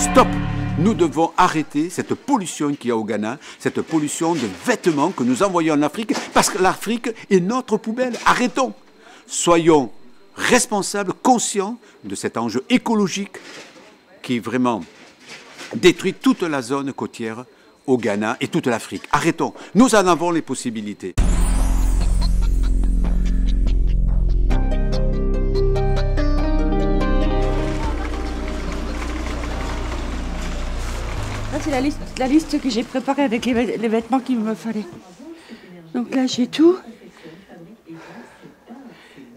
Stop! Nous devons arrêter cette pollution qu'il y a au Ghana, cette pollution de vêtements que nous envoyons en Afrique, parce que l'Afrique est notre poubelle. Arrêtons! Soyons responsables, conscients de cet enjeu écologique qui vraiment détruit toute la zone côtière au Ghana et toute l'Afrique. Arrêtons! Nous en avons les possibilités. C'est la liste que j'ai préparée avec les vêtements qu'il me fallait. Donc là, j'ai tout.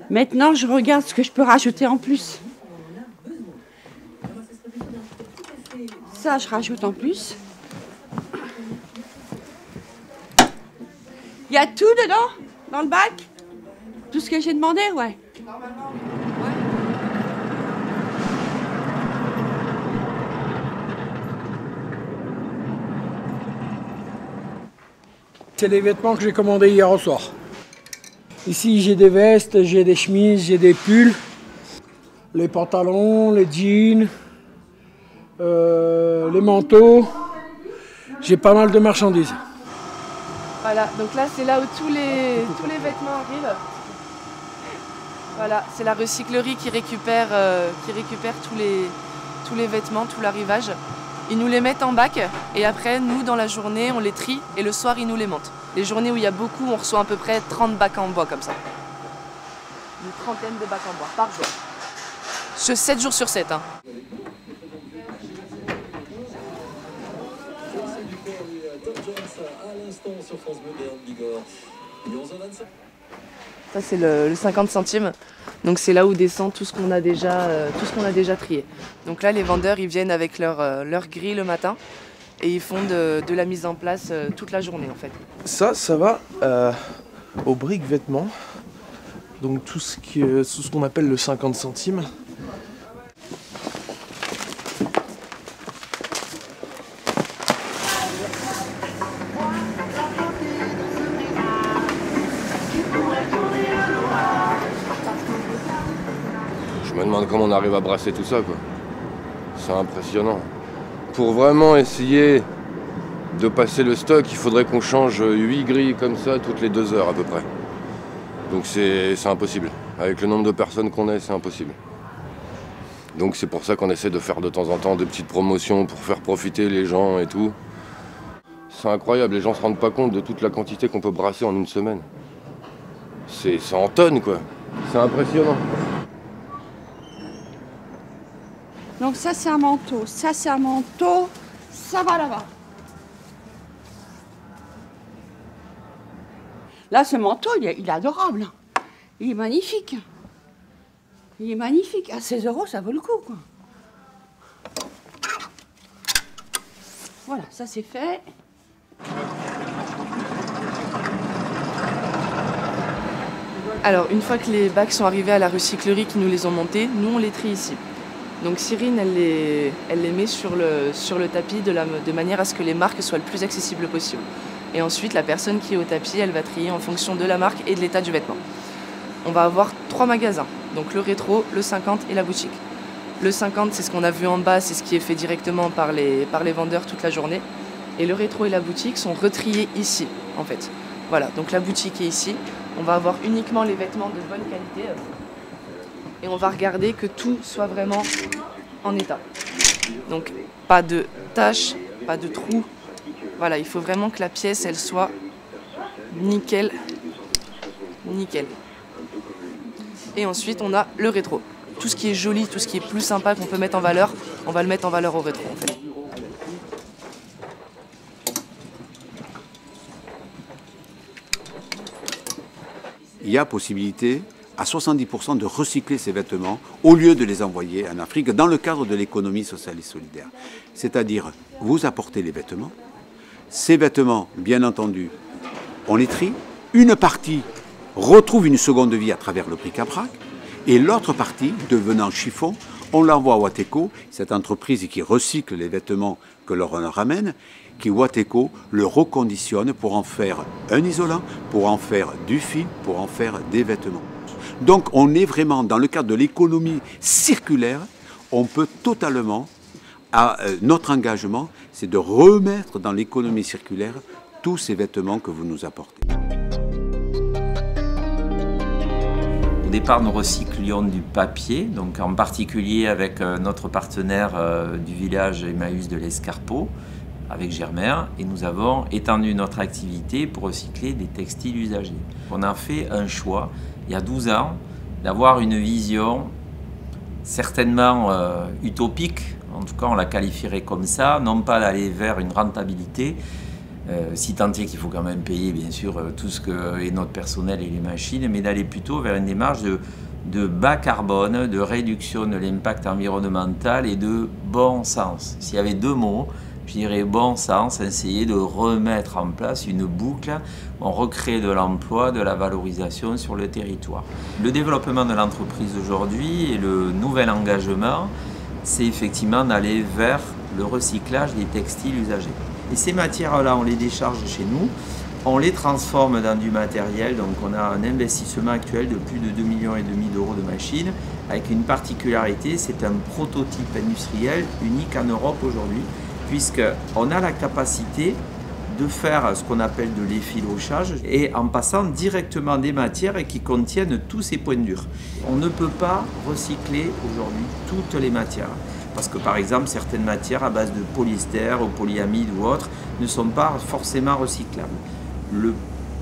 Maintenant, je regarde ce que je peux rajouter en plus. Ça, je rajoute en plus. Il y a tout dedans, dans le bac? Tout ce que j'ai demandé, ouais. Normalement, oui. C'est les vêtements que j'ai commandés hier au soir. Ici, j'ai des vestes, j'ai des chemises, j'ai des pulls, les pantalons, les jeans, les manteaux. J'ai pas mal de marchandises. Voilà, donc là, c'est là où tous les vêtements arrivent. Voilà, c'est la recyclerie qui récupère tous les vêtements, tout l'arrivage. Ils nous les mettent en bac et après, nous, dans la journée, on les trie et le soir, ils nous les montent. Les journées où il y a beaucoup, on reçoit à peu près 30 bacs en bois comme ça. Une trentaine de bacs en bois par jour. 7 jours sur 7. Hein. Ça, c'est le 50 centimes. Donc c'est là où descend tout ce qu'on a déjà trié. Donc là, les vendeurs, ils viennent avec leur grille le matin et ils font de la mise en place toute la journée en fait. Ça va aux briques vêtements. Donc tout ce qu'on appelle le 50 centimes. Je me demande comment on arrive à brasser tout ça, quoi. C'est impressionnant. Pour vraiment essayer de passer le stock, il faudrait qu'on change 8 grilles comme ça toutes les 2 heures à peu près. Donc c'est impossible. Avec le nombre de personnes qu'on est, c'est impossible. Donc c'est pour ça qu'on essaie de faire de temps en temps des petites promotions pour faire profiter les gens et tout. C'est incroyable, les gens ne se rendent pas compte de toute la quantité qu'on peut brasser en une semaine. C'est en tonnes, quoi. C'est impressionnant. Donc ça, c'est un manteau. Ça, c'est un manteau. Ça va là-bas. Là, ce manteau, il est adorable. Il est magnifique. Il est magnifique. À 16 €, ça vaut le coup, quoi. Voilà, ça c'est fait. Alors, une fois que les bacs sont arrivés à la recyclerie qui nous les ont montés, nous, on les trie ici. Donc Cyrine, elle les met sur le tapis de manière à ce que les marques soient le plus accessibles possible. Et ensuite, la personne qui est au tapis, elle va trier en fonction de la marque et de l'état du vêtement. On va avoir 3 magasins, donc le rétro, le 50 et la boutique. Le 50, c'est ce qu'on a vu en bas, c'est ce qui est fait directement par les vendeurs toute la journée. Et le rétro et la boutique sont retriés ici, en fait. Voilà, donc la boutique est ici. On va avoir uniquement les vêtements de bonne qualité. Et on va regarder que tout soit vraiment en état. Donc pas de taches, pas de trous. Voilà, il faut vraiment que la pièce, elle soit nickel. Nickel. Et ensuite, on a le rétro. Tout ce qui est joli, tout ce qui est plus sympa qu'on peut mettre en valeur, on va le mettre en valeur au rétro, en fait. Il y a possibilité à 70% de recycler ces vêtements au lieu de les envoyer en Afrique dans le cadre de l'économie sociale et solidaire. C'est-à-dire, vous apportez les vêtements, ces vêtements, bien entendu, on les trie, une partie retrouve une seconde vie à travers le bric-à-brac, et l'autre partie, devenant chiffon, on l'envoie à Wateco, cette entreprise qui recycle les vêtements que l'on ramène, qui Wateco le reconditionne pour en faire un isolant, pour en faire du fil, pour en faire des vêtements. Donc on est vraiment dans le cadre de l'économie circulaire, on peut totalement notre engagement, c'est de remettre dans l'économie circulaire tous ces vêtements que vous nous apportez. Au départ, nous recyclions du papier, donc en particulier avec notre partenaire du village Emmaüs de l'Escarpeau, avec Germain, et nous avons étendu notre activité pour recycler des textiles usagés. On a fait un choix, il y a 12 ans, d'avoir une vision certainement utopique, en tout cas on la qualifierait comme ça, non pas d'aller vers une rentabilité, si tant est qu'il faut quand même payer bien sûr tout ce que est notre personnel et les machines, mais d'aller plutôt vers une démarche de bas carbone, de réduction de l'impact environnemental et de bon sens. S'il y avait 2 mots, je dirais bon sens, essayer de remettre en place une boucle, on recrée de l'emploi, de la valorisation sur le territoire. Le développement de l'entreprise aujourd'hui et le nouvel engagement, c'est effectivement d'aller vers le recyclage des textiles usagés. Et ces matières-là, on les décharge chez nous, on les transforme dans du matériel, donc on a un investissement actuel de plus de 2,5 millions d'euros de machines, avec une particularité, c'est un prototype industriel unique en Europe aujourd'hui, puisqu'on a la capacité de faire ce qu'on appelle de l'effilochage et en passant directement des matières qui contiennent tous ces points durs. On ne peut pas recycler aujourd'hui toutes les matières parce que par exemple certaines matières à base de polyester ou polyamide ou autres ne sont pas forcément recyclables.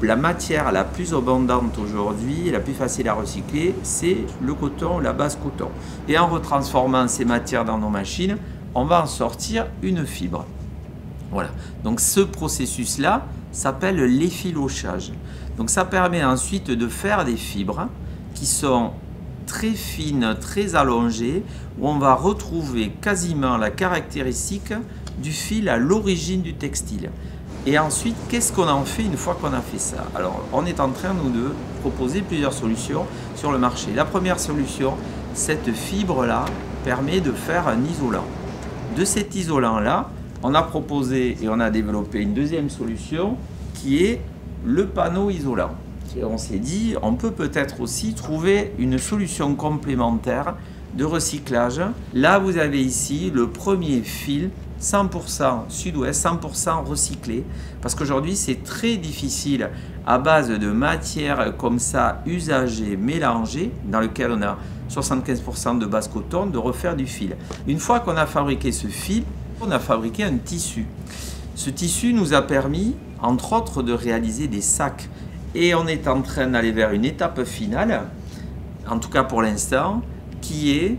La matière la plus abondante aujourd'hui, la plus facile à recycler, c'est le coton, la base coton. Et en retransformant ces matières dans nos machines, on va en sortir une fibre. Voilà. Donc ce processus-là s'appelle l'effilochage. Donc ça permet ensuite de faire des fibres qui sont très fines, très allongées, où on va retrouver quasiment la caractéristique du fil à l'origine du textile. Et ensuite, qu'est-ce qu'on en fait une fois qu'on a fait ça? Alors, on est en train, nous, de proposer plusieurs solutions sur le marché. La première solution, cette fibre-là permet de faire un isolant. De cet isolant-là, on a proposé et on a développé une deuxième solution qui est le panneau isolant. Et on s'est dit, on peut peut-être aussi trouver une solution complémentaire de recyclage. Là, vous avez ici le premier fil 100% sud-ouest, 100% recyclé, parce qu'aujourd'hui c'est très difficile à base de matières comme ça usagées, mélangées, dans lequel on a 75% de base coton, de refaire du fil. Une fois qu'on a fabriqué ce fil, on a fabriqué un tissu. Ce tissu nous a permis, entre autres, de réaliser des sacs. Et on est en train d'aller vers une étape finale, en tout cas pour l'instant, qui est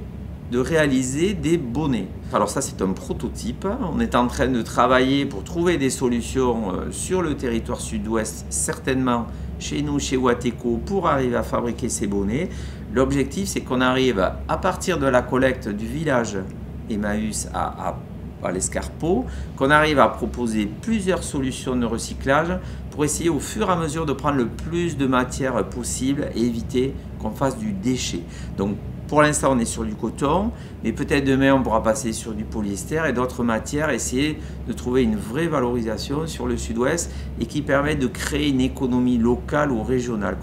de réaliser des bonnets. Alors ça c'est un prototype, on est en train de travailler pour trouver des solutions sur le territoire sud-ouest, certainement chez nous, chez Wateco, pour arriver à fabriquer ces bonnets. L'objectif c'est qu'on arrive à partir de la collecte du village Emmaüs à l'Escarpeau, qu'on arrive à proposer plusieurs solutions de recyclage pour essayer au fur et à mesure de prendre le plus de matière possible et éviter qu'on fasse du déchet. Donc pour l'instant, on est sur du coton, mais peut-être demain, on pourra passer sur du polyester et d'autres matières, essayer de trouver une vraie valorisation sur le sud-ouest et qui permet de créer une économie locale ou régionale.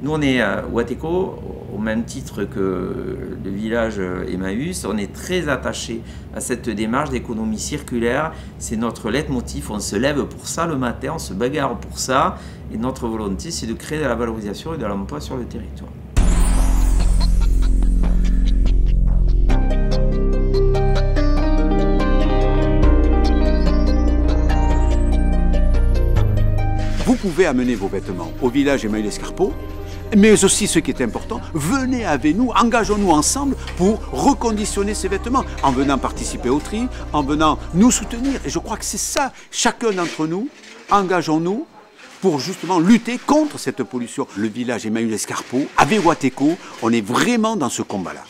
Nous, on est à Wateco, au même titre que le village Emmaüs, on est très attaché à cette démarche d'économie circulaire. C'est notre leitmotiv, on se lève pour ça le matin, on se bagarre pour ça. Et notre volonté, c'est de créer de la valorisation et de l'emploi sur le territoire. Vous pouvez amener vos vêtements au village Emmaüs l'Escarpeau, mais aussi ce qui est important, venez avec nous, engageons-nous ensemble pour reconditionner ces vêtements, en venant participer au tri, en venant nous soutenir. Et je crois que c'est ça, chacun d'entre nous, engageons-nous pour justement lutter contre cette pollution. Le village Emmaüs l'Escarpeau, avec Wateco, on est vraiment dans ce combat-là.